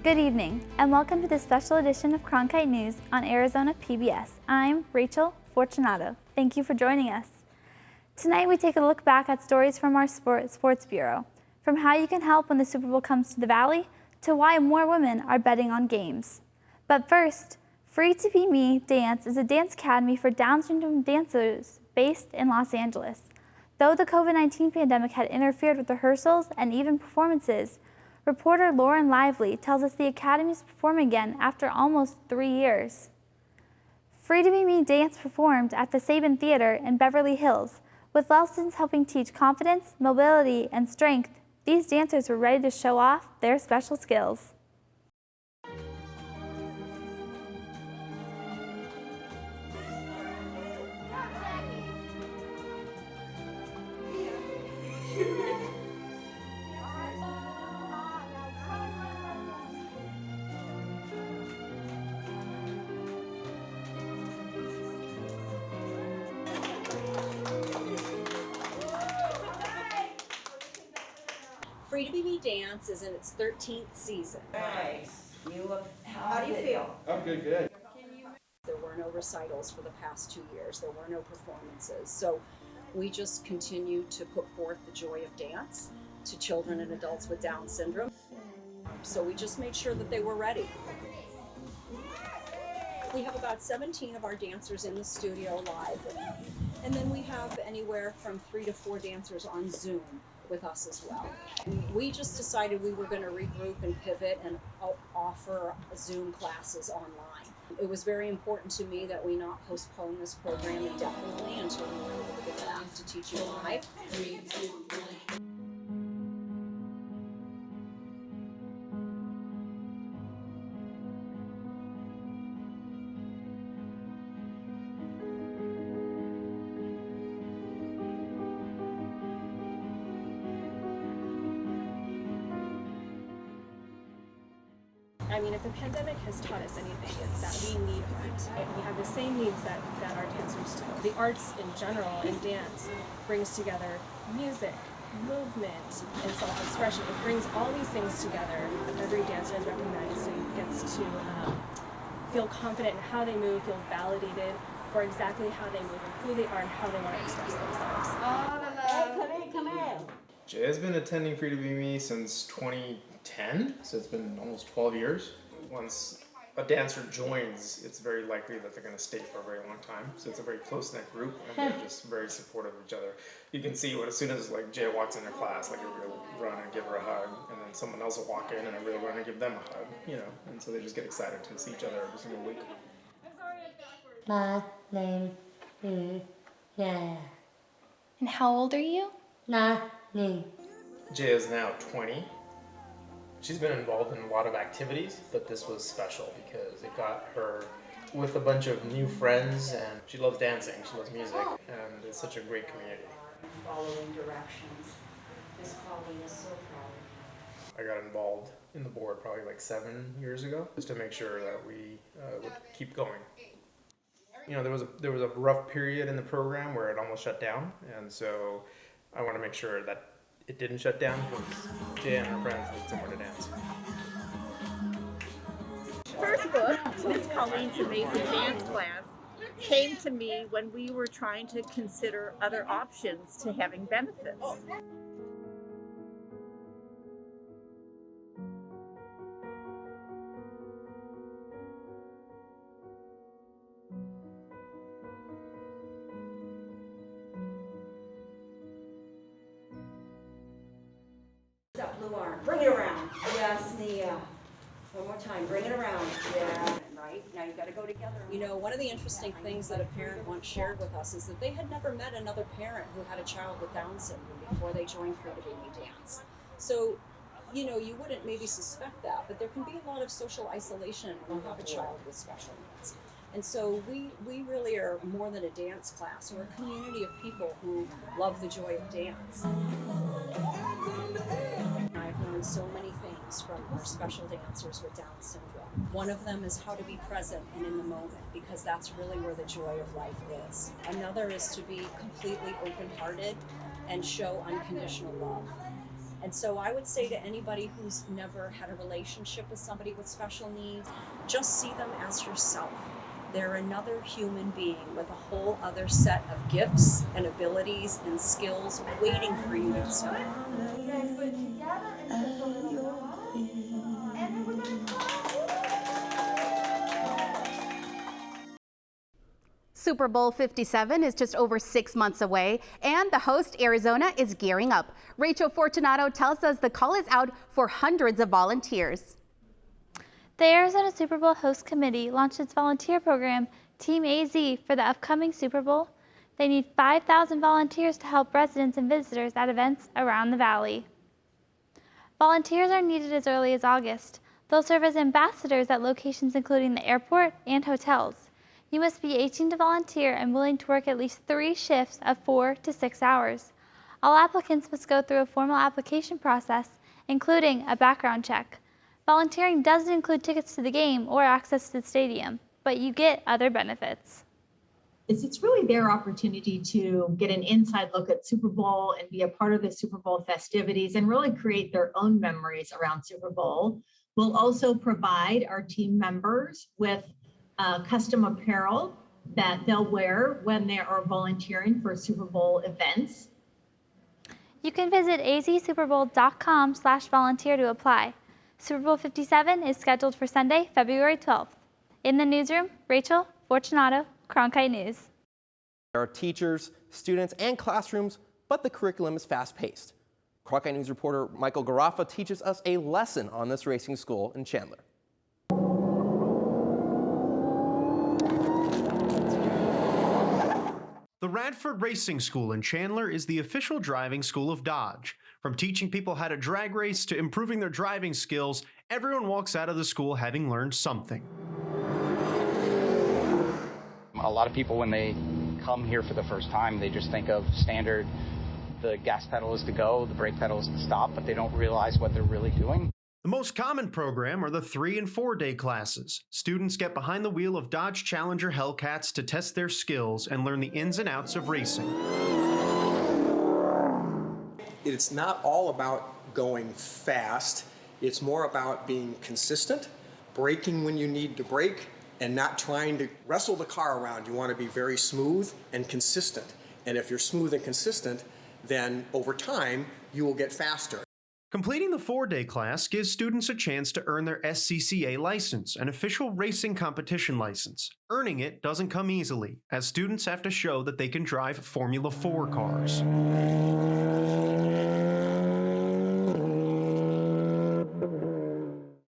Good evening, and welcome to this special edition of Cronkite News on Arizona PBS. I'm Rachel Fortunato. Thank you for joining us. Tonight we take a look back at stories from our Sports Bureau, from how you can help when the Super Bowl comes to the Valley, to why more women are betting on games. But first, Free to Be Me Dance is a dance academy for Down syndrome dancers based in Los Angeles. Though the COVID-19 pandemic had interfered with rehearsals and even performances, reporter Lauren Lively tells us the Academy is performing again after almost 3 years. Free to Be Me Dance performed at the Sabin Theater in Beverly Hills. With lessons helping teach confidence, mobility, and strength, these dancers were ready to show off their special skills. Free to Be Me Dance is in its 13th season. Nice. You look, how do you feel? I'm good. There were no recitals for the past 2 years. There were no performances. So we just continue to put forth the joy of dance to children and adults with Down syndrome. So we just made sure that they were ready. We have about 17 of our dancers in the studio live. And then we have anywhere from 3 to 4 dancers on Zoom with us as well. We just decided we were going to regroup and pivot and offer Zoom classes online. It was very important to me that we not postpone this program indefinitely until we were able to get back to teaching live. 3, 2, 1. I mean, if the pandemic has taught us anything, it's that we need art. We have the same needs that our dancers do. The arts in general and dance brings together music, movement, and self-expression. It brings all these things together. Every dancer is recognized and gets to feel confident in how they move, feel validated for exactly how they move and who they are and how they want to express themselves. Hey, come here. Jay has been attending Free to Be Me since 2010, so it's been almost 12 years. Once a dancer joins, it's very likely that they're going to stay for a very long time. So it's a very close-knit group, and they're just very supportive of each other. You can see as soon as Jay walks into class, everybody will run and give her a hug, and then someone else will walk in and everybody will run and give them a hug, and so they just get excited to see each other every single week. My name is Yaya. And how old are you? 9. Jay is now 20. She's been involved in a lot of activities, but this was special because it got her with a bunch of new friends, and she loves dancing, she loves music, and it's such a great community. Following directions. Miss Colleen is so proud. I got involved in the board probably 7 years ago, just to make sure that we would keep going. There was a rough period in the program where it almost shut down, and so I want to make sure that it didn't shut down because Jay and her friends need somewhere to dance. First book, Miss Colleen's Amazing Dance Class, came to me when we were trying to consider other options to having benefits. That blue arm. Bring it around. Yes, Nia. One more time. Bring it around. Yeah. Right. Now you've got to go together. One of the interesting things that a parent once shared with us is that they had never met another parent who had a child with Down syndrome before they joined Free to Be Me Dance. So, you wouldn't maybe suspect that, but there can be a lot of social isolation when you have a child with special needs. And so we really are more than a dance class. We're a community of people who love the joy of dance. I've learned so many things from our special dancers with Down syndrome. One of them is how to be present and in the moment, because that's really where the joy of life is. Another is to be completely open-hearted and show unconditional love. And so I would say to anybody who's never had a relationship with somebody with special needs, just see them as yourself. They're another human being with a whole other set of gifts and abilities and skills waiting for you to discover. Super Bowl 57 is just over 6 months away, and the host, Arizona, is gearing up. Rachel Fortunato tells us the call is out for hundreds of volunteers. The Arizona Super Bowl Host Committee launched its volunteer program, Team AZ, for the upcoming Super Bowl. They need 5,000 volunteers to help residents and visitors at events around the valley. Volunteers are needed as early as August. They'll serve as ambassadors at locations including the airport and hotels. You must be 18 to volunteer and willing to work at least 3 shifts of 4 to 6 hours. All applicants must go through a formal application process, including a background check. Volunteering doesn't include tickets to the game or access to the stadium, but you get other benefits. It's really their opportunity to get an inside look at Super Bowl and be a part of the Super Bowl festivities and really create their own memories around Super Bowl. We'll also provide our team members with custom apparel that they'll wear when they are volunteering for Super Bowl events. You can visit azsuperbowl.com/volunteer to apply. Super Bowl 57 is scheduled for Sunday, February 12th. In the newsroom, Rachel Fortunato, Cronkite News. There are teachers, students, and classrooms, but the curriculum is fast-paced. Cronkite News reporter Michael Garaffa teaches us a lesson on this racing school in Chandler. The Radford Racing School in Chandler is the official driving school of Dodge. From teaching people how to drag race to improving their driving skills, everyone walks out of the school having learned something. A lot of people, when they come here for the first time, they just think of standard, the gas pedal is to go, the brake pedal is to stop, but they don't realize what they're really doing. The most common program are the 3- and 4-day classes. Students get behind the wheel of Dodge Challenger Hellcats to test their skills and learn the ins and outs of racing. It's not all about going fast. It's more about being consistent, braking when you need to brake, and not trying to wrestle the car around. You want to be very smooth and consistent. And if you're smooth and consistent, then over time, you will get faster. Completing the 4-day class gives students a chance to earn their SCCA license, an official racing competition license. Earning it doesn't come easily, as students have to show that they can drive Formula 4 cars.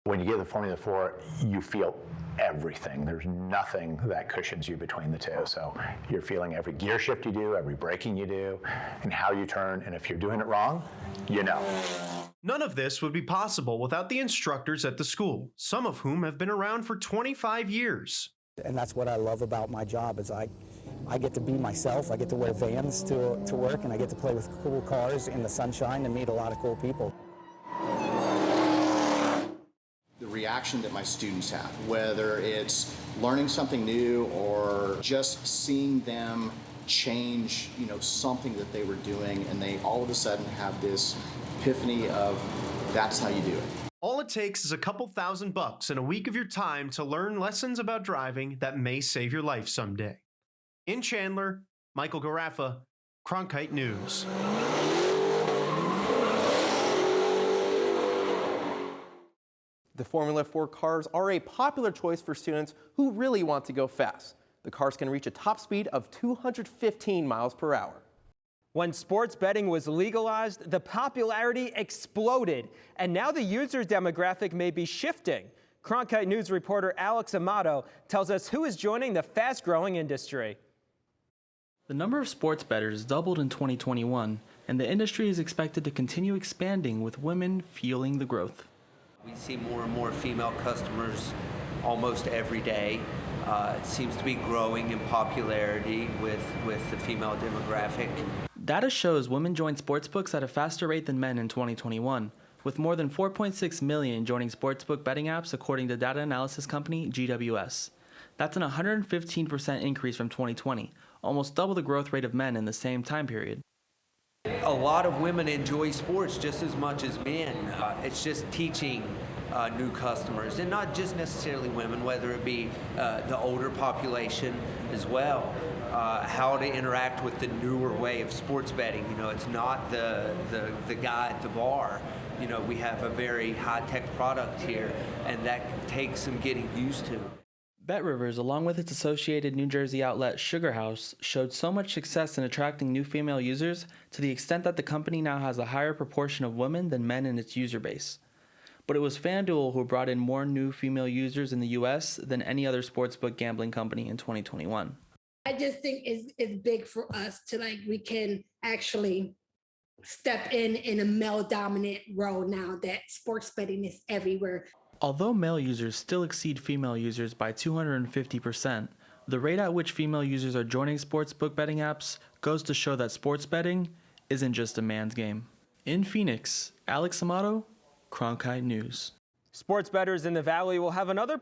When you get the Formula 4, you feel everything. There's nothing that cushions you between the two. So you're feeling every gear shift you do, every braking you do, and how you turn. And if you're doing it wrong, you know. None of this would be possible without the instructors at the school, some of whom have been around for 25 years. And that's what I love about my job is I get to be myself. I get to wear Vans to work, and I get to play with cool cars in the sunshine and meet a lot of cool people. The reaction that my students have, whether it's learning something new or just seeing them change, something that they were doing, and they all of a sudden have this epiphany of that's how you do it. All it takes is a couple $1,000 and a week of your time to learn lessons about driving that may save your life someday. In Chandler, Michael Garaffa, Cronkite News. The Formula 4 cars are a popular choice for students who really want to go fast. The cars can reach a top speed of 215 miles per hour. When sports betting was legalized, the popularity exploded, and now the user demographic may be shifting. Cronkite News reporter Alex Amato tells us who is joining the fast-growing industry. The number of sports bettors doubled in 2021, and the industry is expected to continue expanding with women fueling the growth. We see more and more female customers almost every day. It seems to be growing in popularity with the female demographic. Data shows women joined sportsbooks at a faster rate than men in 2021, with more than 4.6 million joining sportsbook betting apps according to data analysis company GWS. That's an 115% increase from 2020, almost double the growth rate of men in the same time period. A lot of women enjoy sports just as much as men. It's just teaching new customers, and not just necessarily women, whether it be the older population as well, how to interact with the newer way of sports betting. You know, it's not the guy at the bar. You know, we have a very high-tech product here, and that takes some getting used to. BetRivers, along with its associated New Jersey outlet Sugar House, showed so much success in attracting new female users to the extent that the company now has a higher proportion of women than men in its user base. But it was FanDuel who brought in more new female users in the U.S. than any other sportsbook gambling company in 2021. I just think it's big for us to we can actually step in a male-dominant role now that sports betting is everywhere. Although male users still exceed female users by 250%, the rate at which female users are joining sportsbook betting apps goes to show that sports betting isn't just a man's game. In Phoenix, Alex Amato, Cronkite News. Sports bettors in the Valley will have another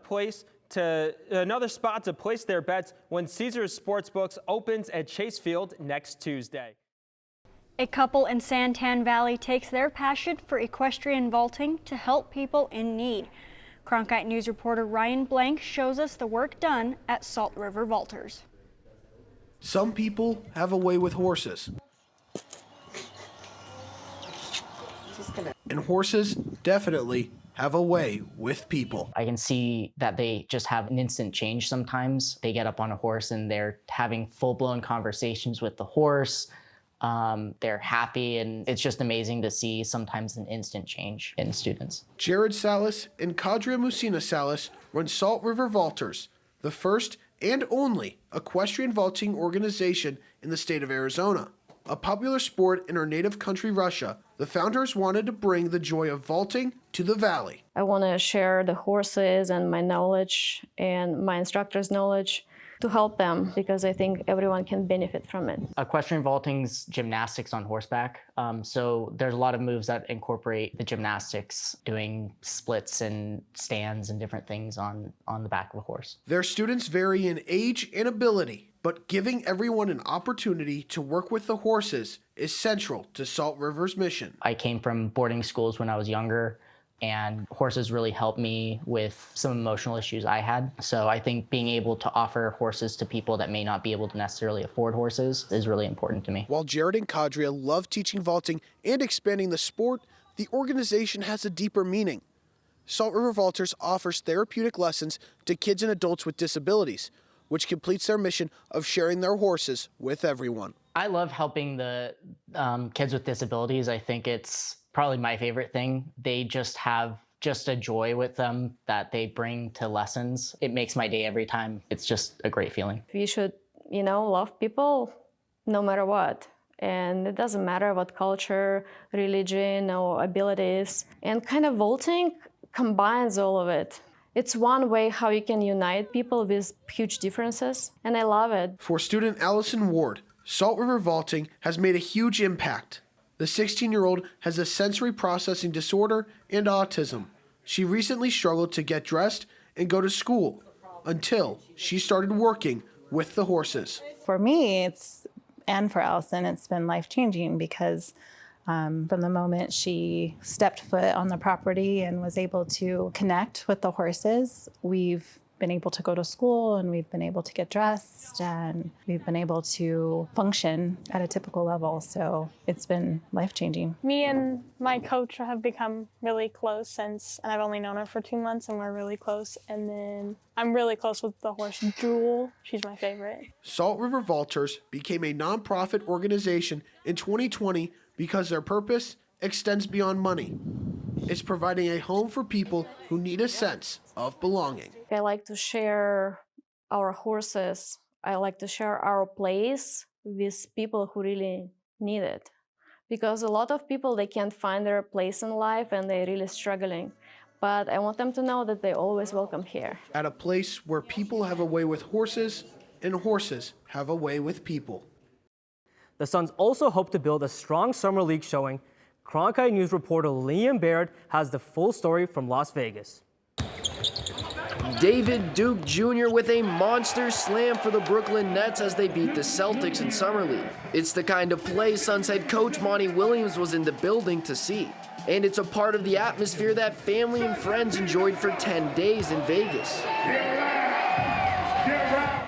spot to place their bets when Caesars Sportsbooks opens at Chase Field next Tuesday. A couple in Santan Valley takes their passion for equestrian vaulting to help people in need. Cronkite News reporter Ryan Blank shows us the work done at Salt River Vaulters. Some people have a way with horses. And horses definitely have a way with people. I can see that they just have an instant change sometimes. They get up on a horse and they're having full-blown conversations with the horse. They're happy, and it's just amazing to see sometimes an instant change in students. Jared Salas and Kadria Musina Salas run Salt River Vaulters, the first and only equestrian vaulting organization in the state of Arizona. A popular sport in our native country, Russia, the founders wanted to bring the joy of vaulting to the valley. I want to share the horses and my knowledge and my instructor's knowledge to help them, because I think everyone can benefit from it. Equestrian vaulting's gymnastics on horseback. So there's a lot of moves that incorporate the gymnastics, doing splits and stands and different things on the back of a horse. Their students vary in age and ability, but giving everyone an opportunity to work with the horses is central to Salt River's mission. I came from boarding schools when I was younger, and horses really helped me with some emotional issues I had. So I think being able to offer horses to people that may not be able to necessarily afford horses is really important to me. While Jared and Kadria love teaching vaulting and expanding the sport, the organization has a deeper meaning. Salt River Vaulters offers therapeutic lessons to kids and adults with disabilities, which completes their mission of sharing their horses with everyone. I love helping the kids with disabilities. I think it's probably my favorite thing. They just have a joy with them that they bring to lessons. It makes my day every time. It's just a great feeling. We should, love people no matter what. And it doesn't matter what culture, religion, or abilities. And kind of vaulting combines all of it. It's one way how you can unite people with huge differences, and I love it. For student Allison Ward, Salt River Vaulting has made a huge impact. The 16-year-old has a sensory processing disorder and autism. She recently struggled to get dressed and go to school until she started working with the horses. For me, and for Allison, it's been life-changing because from the moment she stepped foot on the property and was able to connect with the horses, we've been able to go to school, and we've been able to get dressed, and we've been able to function at a typical level. So it's been life-changing. Me and my coach have become really close and I've only known her for 2 months, and we're really close. And then I'm really close with the horse Jewel. She's my favorite. Salt River Vaulters became a nonprofit organization in 2020 because their purpose extends beyond money. It's providing a home for people who need a sense of belonging. I like to share our horses. I like to share our place with people who really need it. Because a lot of people, they can't find their place in life and they're really struggling. But I want them to know that they're always welcome here. At a place where people have a way with horses and horses have a way with people. The Suns also hope to build a strong summer league showing. Cronkite News reporter Liam Baird has the full story from Las Vegas. David Duke Jr. with a monster slam for the Brooklyn Nets as they beat the Celtics in Summer League. It's the kind of play Suns head coach Monty Williams was in the building to see. And it's a part of the atmosphere that family and friends enjoyed for 10 days in Vegas.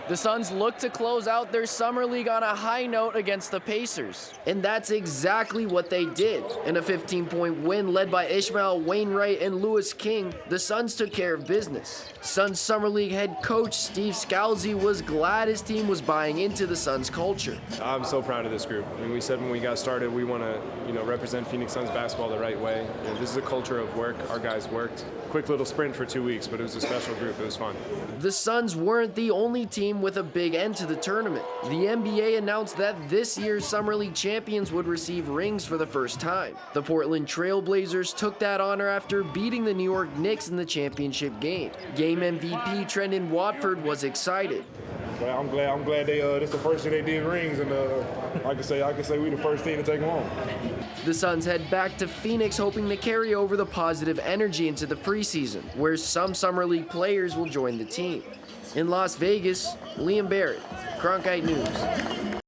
The Suns look to close out their Summer League on a high note against the Pacers. And that's exactly what they did. In a 15-point win led by Ishmael Wainwright and Lewis King, the Suns took care of business. Suns Summer League head coach Steve Scalzi was glad his team was buying into the Suns culture. I'm so proud of this group. I mean, we said when we got started we want to, represent Phoenix Suns basketball the right way. This is a culture of work. Our guys worked. Quick little sprint for 2 weeks, but it was a special group. It was fun. The Suns weren't the only team with a big end to the tournament. The NBA announced that this year's Summer League champions would receive rings for the first time. The Portland Trail Blazers took that honor after beating the New York Knicks in the championship game. Game MVP Trendon Watford was excited. Well, I'm glad they this is the first year they did rings, and I can say we the first team to take them home. The Suns head back to Phoenix hoping to carry over the positive energy into the preseason, where some Summer League players will join the team. In Las Vegas, Liam Barrett, Cronkite News.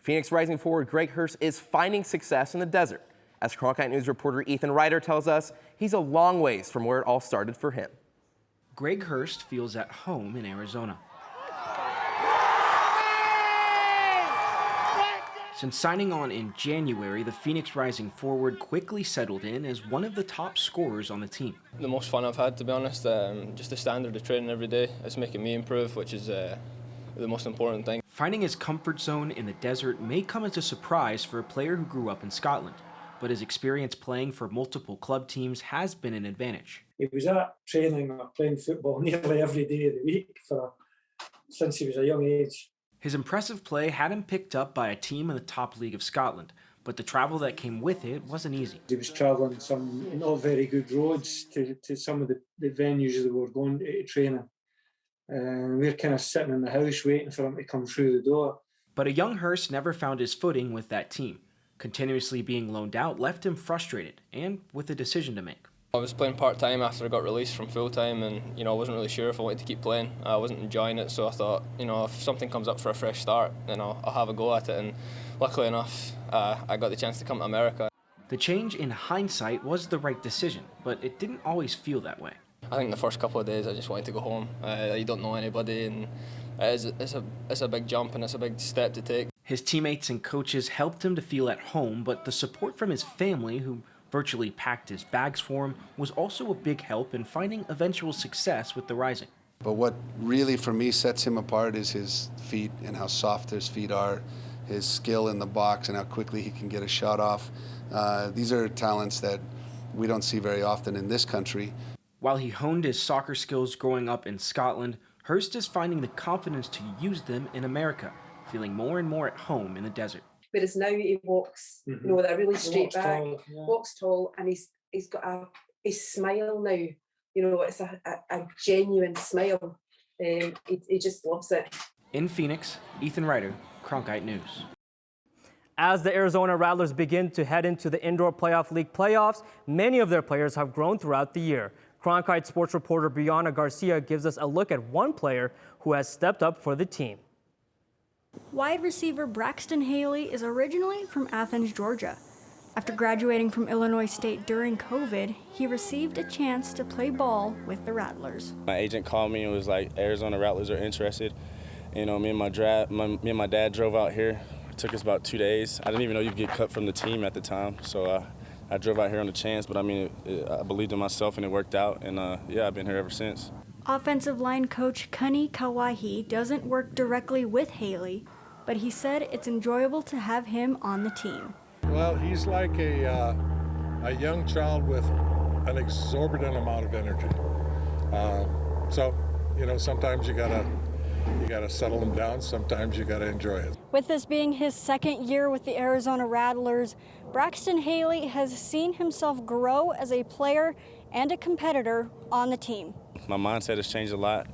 Phoenix Rising forward Greg Hurst is finding success in the desert. As Cronkite News reporter Ethan Ryder tells us, he's a long ways from where it all started for him. Greg Hurst feels at home in Arizona. Since signing on in January, the Phoenix Rising forward quickly settled in as one of the top scorers on the team. The most fun I've had, to be honest, just the standard of training every day. It's making me improve, which is the most important thing. Finding his comfort zone in the desert may come as a surprise for a player who grew up in Scotland, but his experience playing for multiple club teams has been an advantage. He was at training or playing football nearly every day of the week since he was a young age. His impressive play had him picked up by a team in the top league of Scotland, but the travel that came with it wasn't easy. He was travelling some not very good roads to some of the venues that we were going to training. And we were kind of sitting in the house waiting for him to come through the door. But a young Hurst never found his footing with that team. Continuously being loaned out left him frustrated and with a decision to make. I was playing part-time after I got released from full-time, and I wasn't really sure if I wanted to keep playing. I wasn't enjoying it, so I thought, if something comes up for a fresh start, then I'll have a go at it. And luckily enough, I got the chance to come to America. The change in hindsight was the right decision, but it didn't always feel that way. I think the first couple of days I just wanted to go home. You don't know anybody, and it's a big jump and it's a big step to take. His teammates and coaches helped him to feel at home, but the support from his family, who virtually packed his bags for him, was also a big help in finding eventual success with the Rising. But what really for me sets him apart is his feet and how soft his feet are, his skill in the box and how quickly he can get a shot off. These are talents that we don't see very often in this country. While he honed his soccer skills growing up in Scotland, Hurst is finding the confidence to use them in America, feeling more and more at home in the desert. Whereas now he walks, with a really straight back, walks tall, and he's got a smile now. It's a genuine smile. He just loves it. In Phoenix, Ethan Ryder, Cronkite News. As the Arizona Rattlers begin to head into the Indoor Playoff League playoffs, many of their players have grown throughout the year. Cronkite sports reporter Brianna Garcia gives us a look at one player who has stepped up for the team. Wide receiver Braxton Haley is originally from Athens, Georgia. After graduating from Illinois State during COVID, he received a chance to play ball with the Rattlers. My agent called me and was like, Arizona Rattlers are interested. Me and my dad drove out here. It took us about 2 days. I didn't even know you'd get cut from the team at the time, so I drove out here on a chance, but I believed in myself and it worked out, and I've been here ever since. Offensive line coach Kani Kawahi doesn't work directly with Haley, but he said it's enjoyable to have him on the team. Well, he's like a young child with an exorbitant amount of energy. Sometimes you gotta settle him down. Sometimes you gotta enjoy it. With this being his second year with the Arizona Rattlers, Braxton Haley has seen himself grow as a player and a competitor on the team. My mindset has changed a lot,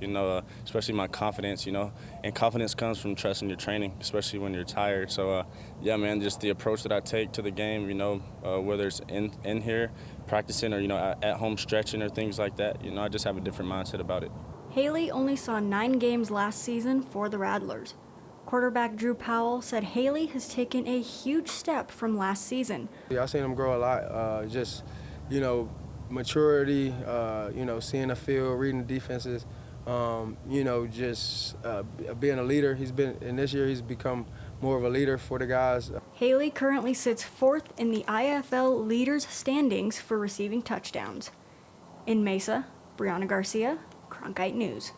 especially my confidence, and confidence comes from trusting your training, especially when you're tired. So, yeah, man, just the approach that I take to the game, whether it's in here practicing or, at home stretching or things like that, I just have a different mindset about it. Haley only saw 9 games last season for the Rattlers. Quarterback Drew Powell said Haley has taken a huge step from last season. Yeah, I've seen him grow a lot, maturity, seeing the field, reading the defenses, being a leader. And this year he's become more of a leader for the guys. Haley currently sits 4th in the IFL leaders standings for receiving touchdowns. In Mesa, Brianna Garcia, Cronkite News.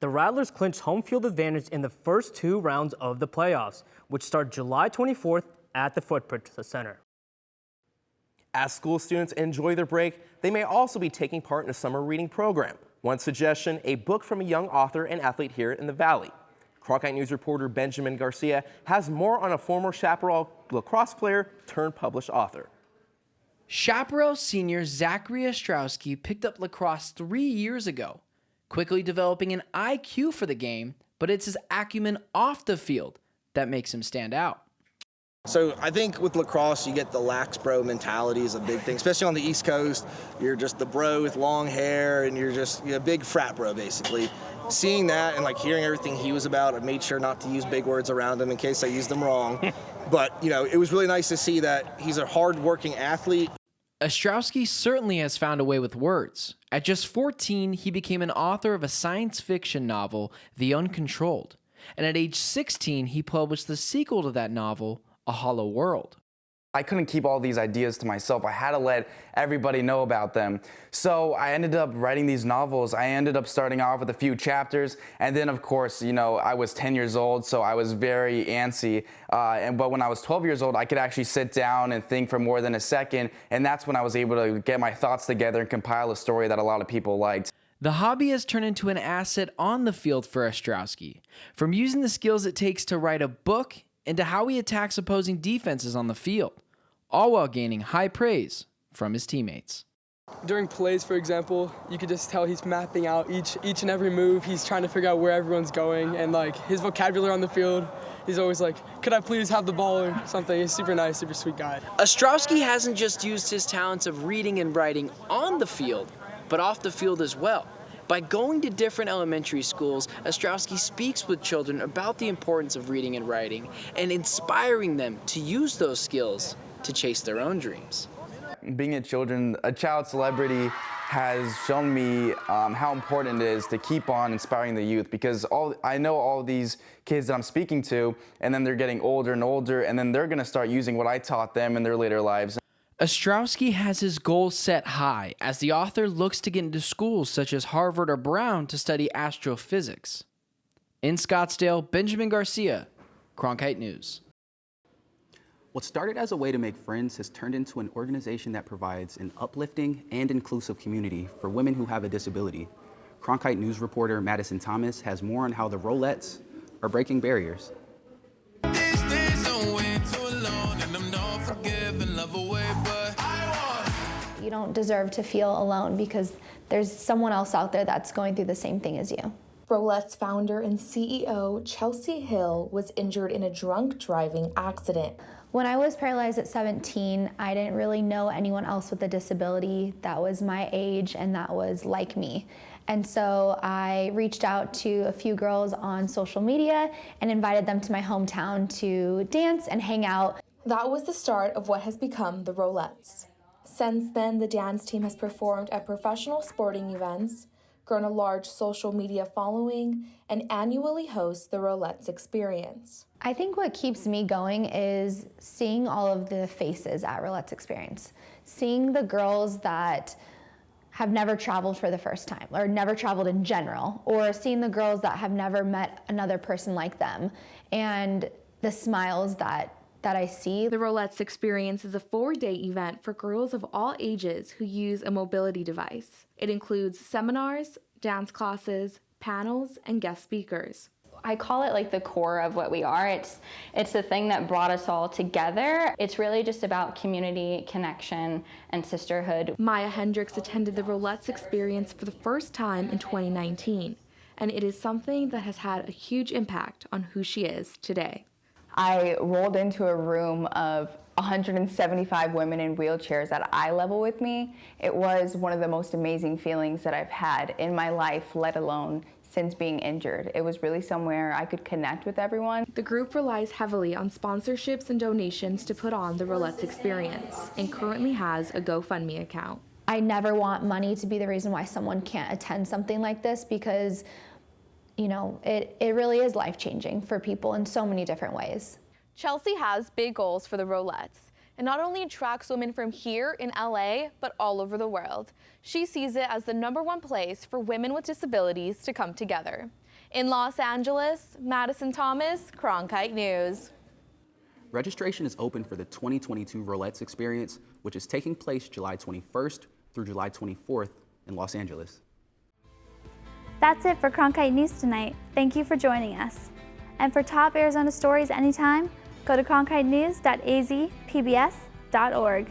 The Rattlers clinched home field advantage in the first 2 rounds of the playoffs, which start July 24th at the Footprint Center. As school students enjoy their break, they may also be taking part in a summer reading program. One suggestion, a book from a young author and athlete here in the Valley. Cronkite News reporter Benjamin Garcia has more on a former Chaparral lacrosse player turned published author. Chaparral senior Zachary Ostrowski picked up lacrosse 3 years ago, quickly developing an IQ for the game, but it's his acumen off the field that makes him stand out. So I think with lacrosse, you get the lax bro mentality is a big thing, especially on the East Coast. You're just the bro with long hair, and you're a big frat bro, basically. Seeing that and hearing everything he was about, I made sure not to use big words around him in case I used them wrong. But, it was really nice to see that he's a hard-working athlete. Ostrowski certainly has found a way with words. At just 14, he became an author of a science fiction novel, The Uncontrolled. And at age 16, he published the sequel to that novel, A Hollow World. I couldn't keep all these ideas to myself. I had to let everybody know about them. So I ended up writing these novels. I ended up starting off with a few chapters. And then, of course, I was 10 years old, so I was very antsy. But when I was 12 years old, I could actually sit down and think for more than a second. And that's when I was able to get my thoughts together and compile a story that a lot of people liked. The hobby has turned into an asset on the field for Ostrowski. From using the skills it takes to write a book into how he attacks opposing defenses on the field, all while gaining high praise from his teammates. During plays, for example, you could just tell he's mapping out each and every move. He's trying to figure out where everyone's going, and his vocabulary on the field, he's always like, could I please have the ball or something. He's super nice, super sweet guy. Ostrowski hasn't just used his talents of reading and writing on the field, but off the field as well. By going to different elementary schools, Ostrowski speaks with children about the importance of reading and writing and inspiring them to use those skills to chase their own dreams. Being a child celebrity has shown me how important it is to keep on inspiring the youth, because I know all these kids that I'm speaking to, and then they're getting older and older, and then they're going to start using what I taught them in their later lives. Ostrowski has his goals set high as the author looks to get into schools such as Harvard or Brown to study astrophysics. In Scottsdale, Benjamin Garcia, Cronkite News. What started as a way to make friends has turned into an organization that provides an uplifting and inclusive community for women who have a disability. Cronkite News reporter Madison Thomas has more on how the Rolex are breaking barriers. You don't deserve to feel alone because there's someone else out there that's going through the same thing as you. Rolex founder and CEO Chelsea Hill was injured in a drunk driving accident. When I was paralyzed at 17, I didn't really know anyone else with a disability that was my age and that was like me. And so I reached out to a few girls on social media and invited them to my hometown to dance and hang out. That was the start of what has become the Rolettes. Since then, the dance team has performed at professional sporting events, grown a large social media following, and annually hosts the Rolettes Experience. I think what keeps me going is seeing all of the faces at Rolettes Experience, seeing the girls that have never traveled for the first time, or never traveled in general, or seeing the girls that have never met another person like them, and the smiles that I see. The Rolettes Experience is a 4-day event for girls of all ages who use a mobility device. It includes seminars, dance classes, panels, and guest speakers. I call it like the core of what we are. It's the thing that brought us all together. It's really just about community, connection, and sisterhood. Maya Hendricks attended the Rolex experience for the first time in 2019, and it is something that has had a huge impact on who she is today. I rolled into a room of 175 women in wheelchairs at eye level with me. It was one of the most amazing feelings that I've had in my life, let alone since being injured. It was really somewhere I could connect with everyone. The group relies heavily on sponsorships and donations to put on the Rolex experience and currently has a GoFundMe account. I never want money to be the reason why someone can't attend something like this, because you know, it really is life-changing for people in so many different ways. Chelsea has big goals for the Rolettes, and not only attracts women from here in LA, but all over the world. She sees it as the #1 place for women with disabilities to come together. In Los Angeles, Madison Thomas, Cronkite News. Registration is open for the 2022 Rolex Experience, which is taking place July 21st through July 24th in Los Angeles. That's it for Cronkite News tonight. Thank you for joining us. And for top Arizona stories anytime, go to cronkitenews.azpbs.org.